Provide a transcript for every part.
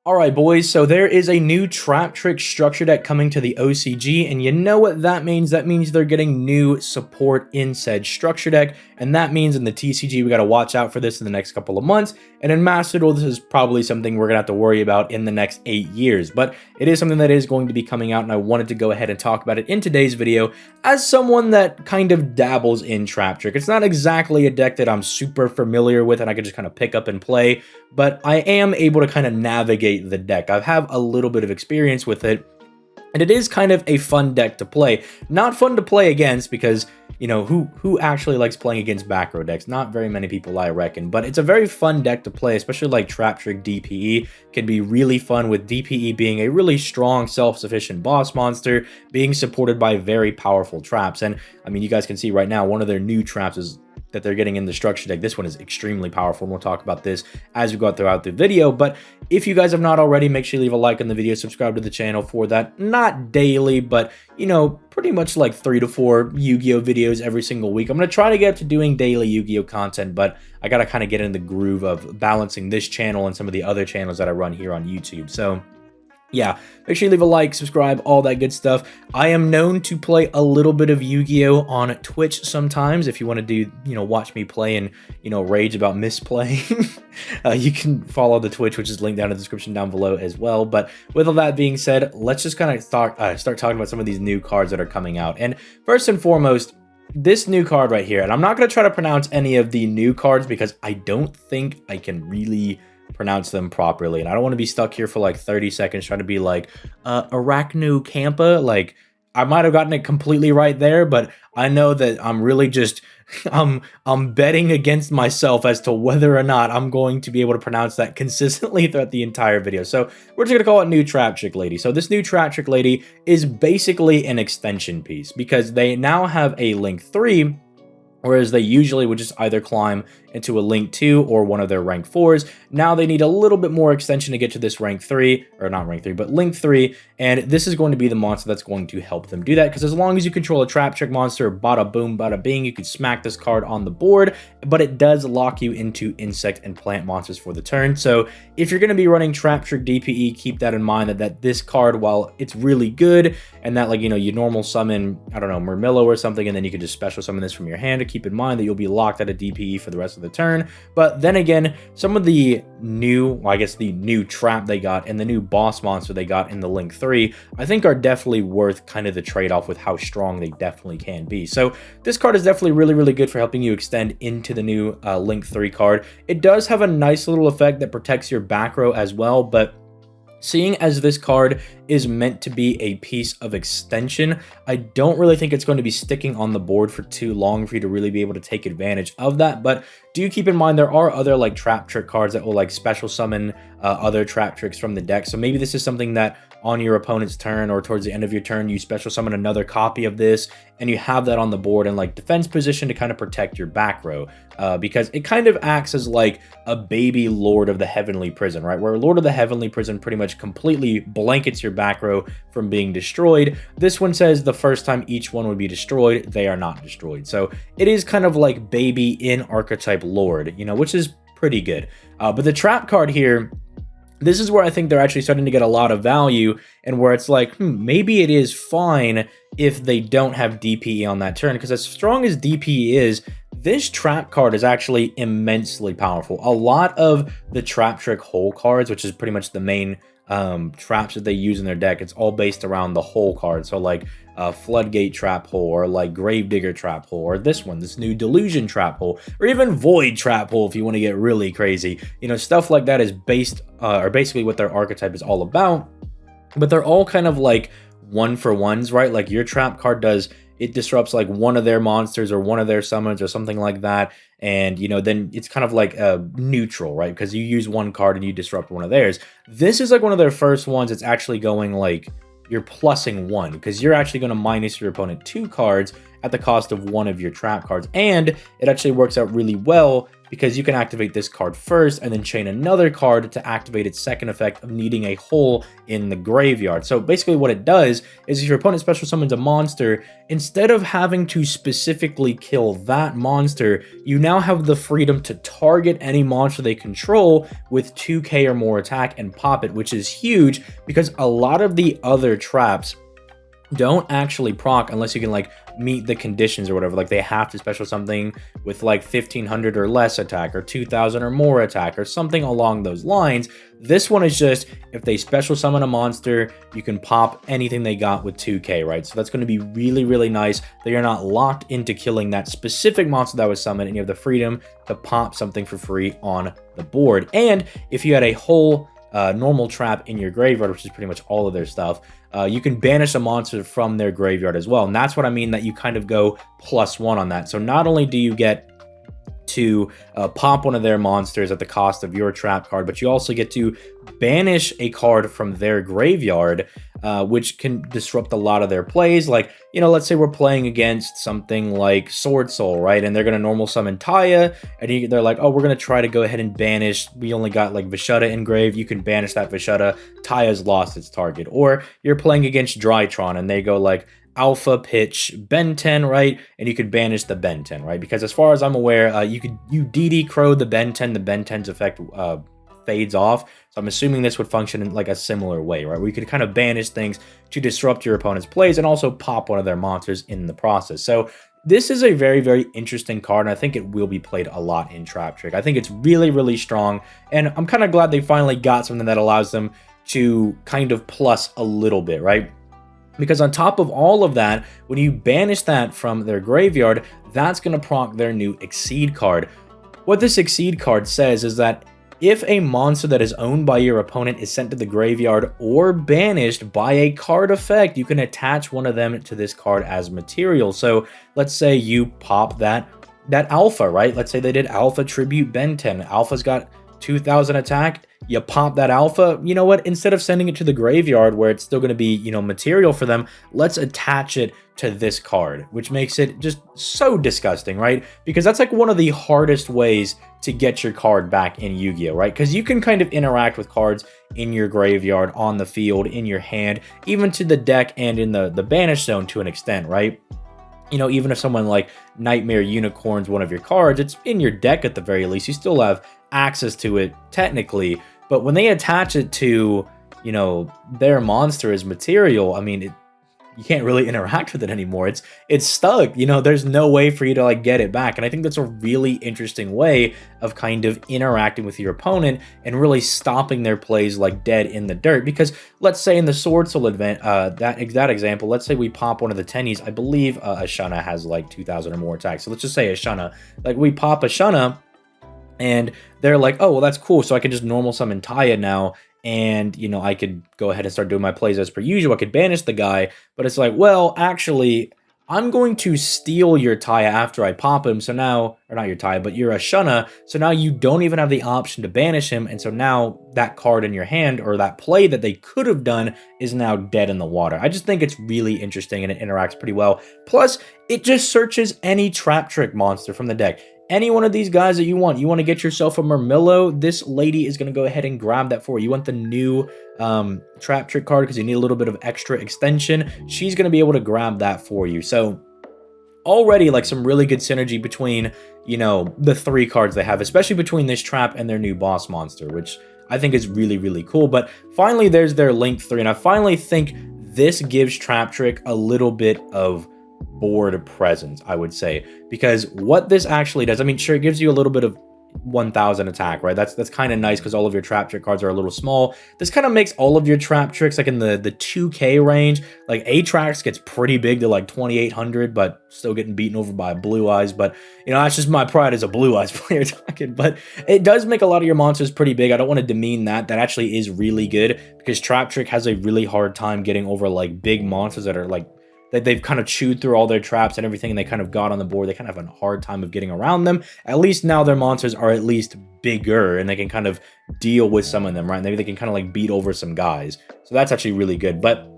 Alright boys, so there is a new TrapTrix structure deck coming to the OCG, and you know what that means? That means they're getting new support in said structure deck, and that means in the TCG we gotta watch out for this in the next couple of months, and in Master Duel this is probably something we're gonna have to worry about in the next 8 years, but it is something that is going to be coming out, and I wanted to go ahead and talk about it in today's video as someone that kind of dabbles in TrapTrix. It's not exactly a deck that I'm super familiar with and I could just kind of pick up and play, but I am able to kind of navigate the deck. I have a little bit of experience with it, and it is kind of a fun deck to play. Not fun to play against because, you know, who actually likes playing against back row decks? Not very many people, I reckon, but it's a very fun deck to play, especially like TrapTrix DPE can be really fun, with DPE being a really strong, self-sufficient boss monster, being supported by very powerful traps. And I mean, you guys can see right now, one of their new traps is that they're getting in the structure deck. This one is extremely powerful, and we'll talk about this as we go throughout the video. But if you guys have not already, make sure you leave a like on the video, subscribe to the channel for that. Not daily, but, you know, pretty much like 3 to 4 Yu-Gi-Oh videos every single week. I'm going to try to get to doing daily Yu-Gi-Oh content, but I got to kind of get in the groove of balancing this channel and some of the other channels that I run here on YouTube. So yeah, make sure you leave a like, subscribe, all that good stuff. I am known to play a little bit of Yu-Gi-Oh on Twitch sometimes. If you want to do, you know, watch me play and, you know, rage about misplaying, you can follow the Twitch, which is linked down in the description down below as well. But with all that being said, let's just kind of start talking about some of these new cards that are coming out. And first and foremost, this new card right here, and I'm not going to try to pronounce any of the new cards because I don't think I can really pronounce them properly, and I don't want to be stuck here for like 30 seconds trying to be like Arachnokampa. Like, I might have gotten it completely right there, but I know that I'm really just I'm betting against myself as to whether or not I'm going to be able to pronounce that consistently throughout the entire video. So we're just gonna call it new TrapTrix Lady. So this new TrapTrix Lady is basically an extension piece because they now have a Link 3, whereas they usually would just either climb into a Link 2 or one of their rank 4s. Now they need a little bit more extension to get to this rank 3, or not rank 3, but Link 3, and this is going to be the monster that's going to help them do that, because as long as you control a TrapTrix monster, bada boom, bada bing, you can smack this card on the board, but it does lock you into insect and plant monsters for the turn. So if you're going to be running TrapTrix DPE, keep that in mind, that this card, while it's really good, and that, like, you know, you normal summon, I don't know, Murmillo or something, and then you can just special summon this from your hand, to keep in mind that you'll be locked at a DPE for the rest of the turn. But then again, some of the new, well, I guess the new trap they got and the new boss monster they got in the Link 3, I think are definitely worth kind of the trade-off with how strong they definitely can be. So this card is definitely really, really good for helping you extend into the new Link 3 card. It does have a nice little effect that protects your back row as well, but seeing as this card is meant to be a piece of extension, I don't really think it's going to be sticking on the board for too long for you to really be able to take advantage of that. But do keep in mind there are other like TrapTrix cards that will like special summon other TrapTrix from the deck. So maybe this is something that on your opponent's turn or towards the end of your turn, you special summon another copy of this and you have that on the board in like defense position to kind of protect your back row, because it kind of acts as like a baby Lord of the Heavenly Prison, right? Where Lord of the Heavenly Prison pretty much completely blankets your back row from being destroyed. This one says the first time each one would be destroyed, they are not destroyed. So it is kind of like baby in archetype Lord, you know, which is pretty good. But the trap card here, this is where I think they're actually starting to get a lot of value, and where it's like, maybe it is fine if they don't have DPE on that turn, because as strong as DPE is, this trap card is actually immensely powerful. A lot of the TrapTrix hole cards, which is pretty much the main traps that they use in their deck, it's all based around the hole card. So like Floodgate Trap Hole, or like Gravedigger Trap Hole, or this one, this new Delusion Trap Hole, or even Void Trap Hole if you want to get really crazy. You know, stuff like that is based, or basically what their archetype is all about. But they're all kind of like one-for-ones, right? Like your trap card does, it disrupts like one of their monsters or one of their summons or something like that. And, you know, then it's kind of like a neutral, right? Because you use one card and you disrupt one of theirs. This is like one of their first ones. It's actually going like, you're plussing 1, because you're actually going to minus your opponent 2 cards, at the cost of one of your trap cards. And it actually works out really well because you can activate this card first and then chain another card to activate its second effect of needing a hole in the graveyard. So basically what it does is if your opponent special summons a monster, instead of having to specifically kill that monster, you now have the freedom to target any monster they control with 2k or more attack and pop it, which is huge because a lot of the other traps don't actually proc unless you can like meet the conditions or whatever. Like they have to special something with like 1500 or less attack or 2000 or more attack or something along those lines. This one is just if they special summon a monster, you can pop anything they got with 2k, right? So that's going to be really, really nice that you're not locked into killing that specific monster that was summoned and you have the freedom to pop something for free on the board. And if you had a whole normal trap in your graveyard, which is pretty much all of their stuff, you can banish a monster from their graveyard as well. And that's what I mean that you kind of go +1 on that. So not only do you get to pop one of their monsters at the cost of your trap card, but you also get to banish a card from their graveyard, which can disrupt a lot of their plays. Like, you know, let's say we're playing against something like Sword Soul, right? And they're going to normal summon Taya, and they're like, oh, we're going to try to go ahead and banish. We only got like Vishutta engraved. You can banish that Vishutta. Taya's lost its target. Or you're playing against Drytron, and they go like, Alpha Pitch Ben 10, right? And you could banish the Ben 10, right? Because as far as I'm aware, you DD Crow the Ben 10, the Ben 10's effect fades off. So I'm assuming this would function in like a similar way, right? Where you could kind of banish things to disrupt your opponent's plays and also pop one of their monsters in the process. So this is a very, very interesting card, and I think it will be played a lot in TrapTrix. I think it's really, really strong, and I'm kind of glad they finally got something that allows them to kind of plus a little bit, right? Because on top of all of that, when you banish that from their graveyard, that's going to proc their new Exceed card. What this Exceed card says is that if a monster that is owned by your opponent is sent to the graveyard or banished by a card effect, you can attach one of them to this card as material. So let's say you pop that Alpha, right? Let's say they did Alpha Tribute Ben 10. Alpha's got 2000 attack. You pop that Alpha, you know what, instead of sending it to the graveyard where it's still going to be, you know, material for them, let's attach it to this card, which makes it just so disgusting, right? Because that's like one of the hardest ways to get your card back in Yu-Gi-Oh, right? Because you can kind of interact with cards in your graveyard, on the field, in your hand, even to the deck and in the banish zone to an extent, right? You know, even if someone like Nightmare Unicorn's one of your cards, it's in your deck at the very least. You still have access to it technically, but when they attach it to, you know, their monster as material, I mean, you can't really interact with it anymore. It's stuck, you know, there's no way for you to like get it back. And I think that's a really interesting way of kind of interacting with your opponent and really stopping their plays like dead in the dirt. Because let's say in the Sword Soul event, that example, let's say we pop one of the tennies. I believe Ashana has like 2000 or more attacks. So let's just say Ashana, like we pop Ashana, and they're like, oh, well, that's cool. So I can just normal summon Taya now. And, you know, I could go ahead and start doing my plays as per usual. I could banish the guy. But it's like, well, actually, I'm going to steal your Taya after I pop him. So now, or not your Taya, but your Ashana. So now you don't even have the option to banish him. And so now that card in your hand or that play that they could have done is now dead in the water. I just think it's really interesting and it interacts pretty well. Plus, it just searches any TrapTrix monster from the deck. Any one of these guys that you want to get yourself a Murmillo, this lady is going to go ahead and grab that for you. You want the new TrapTrix card because you need a little bit of extra extension. She's going to be able to grab that for you. So already like some really good synergy between, you know, the three cards they have, especially between this trap and their new boss monster, which I think is really, really cool. But finally, there's their Link 3, and I finally think this gives TrapTrix a little bit of board presence, I would say, because what this actually does, I mean, sure, it gives you a little bit of 1000 attack, right? That's kind of nice because all of your TrapTrix cards are a little small. This kind of makes all of your TrapTrix like in the 2k range. Like Atrax gets pretty big to like 2800, but still getting beaten over by Blue Eyes. But you know, that's just my pride as a Blue Eyes player talking. But it does make a lot of your monsters pretty big. I don't want to demean that. That actually is really good because TrapTrix has a really hard time getting over like big monsters that are like that they've kind of chewed through all their traps and everything, and they kind of got on the board. They kind of have a hard time of getting around them. At least now their monsters are at least bigger, and they can kind of deal with some of them, right? Maybe they can kind of like beat over some guys. So that's actually really good. But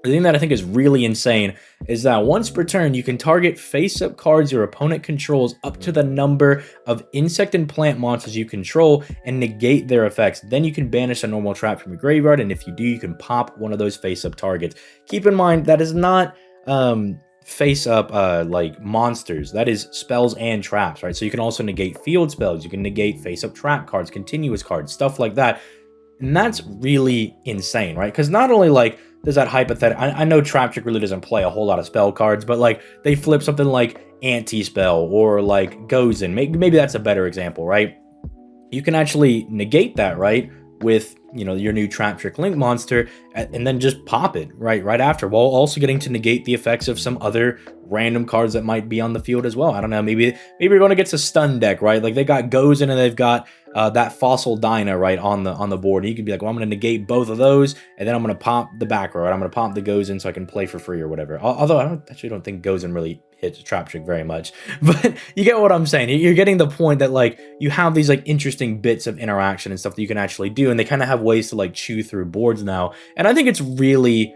The thing that I think is really insane is that once per turn, you can target face-up cards your opponent controls up to the number of insect and plant monsters you control and negate their effects. Then you can banish a normal trap from your graveyard, and if you do, you can pop one of those face-up targets. Keep in mind, that is not face-up like monsters. That is spells and traps, right? So you can also negate field spells. You can negate face-up trap cards, continuous cards, stuff like that. And that's really insane, right? Because not only like does that hypothetical, I know TrapTrix really doesn't play a whole lot of spell cards, but like they flip something like anti-spell or like goes in. Maybe that's a better example, right? You can actually negate that, right? With, you know, your new TrapTrix Link monster, and then just pop it right after, while also getting to negate the effects of some other random cards that might be on the field as well. I don't know, maybe you're going against a stun deck, right? Like they got Gozen and they've got that Fossil Dyna right on the board. And you could be like, well, I'm going to negate both of those, and then I'm going to pop the back row, and I'm going to pop the Gozen so I can play for free or whatever. Although I don't think Gozen really hits TrapTrix very much, but you get what I'm saying. You're getting the point that like you have these like interesting bits of interaction and stuff that you can actually do, and they kind of have ways to like chew through boards now, and I think it's really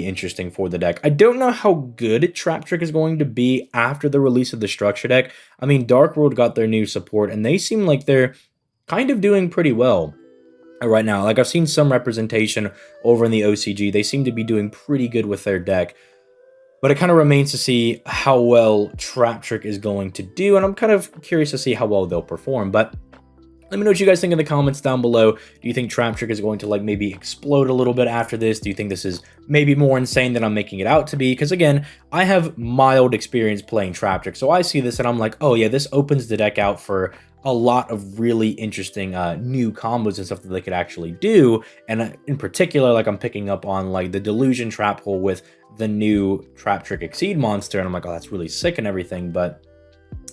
interesting for the deck. I don't know how good TrapTrix is going to be after the release of the structure deck. I mean, Dark World got their new support, and they seem like they're kind of doing pretty well right now. Like I've seen some representation over in the OCG. They seem to be doing pretty good with their deck. But it kind of remains to see how well TrapTrix is going to do, and I'm kind of curious to see how well they'll perform. But let me know what you guys think in the comments down below. Do you think TrapTrix is going to like maybe explode a little bit after this? Do you think this is maybe more insane than I'm making it out to be? Because again, I have mild experience playing TrapTrix, so I see this and I'm like, oh yeah, this opens the deck out for a lot of really interesting new combos and stuff that they could actually do. And in particular, like I'm picking up on like the Delusion trap hole with the new TrapTrix Exceed monster, and I'm like, oh, that's really sick and everything. But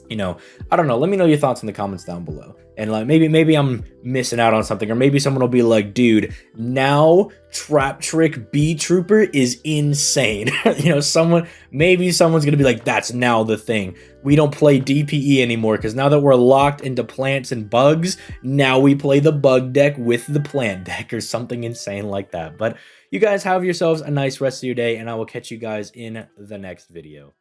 you know, I don't know. Let me know your thoughts in the comments down below. And like maybe I'm missing out on something, or maybe someone will be like, dude, now TrapTrix B Trooper is insane. You know, maybe someone's gonna be like, that's now the thing. We don't play DPE anymore, because now that we're locked into plants and bugs, now we play the bug deck with the plant deck, or something insane like that. But you guys have yourselves a nice rest of your day, and I will catch you guys in the next video.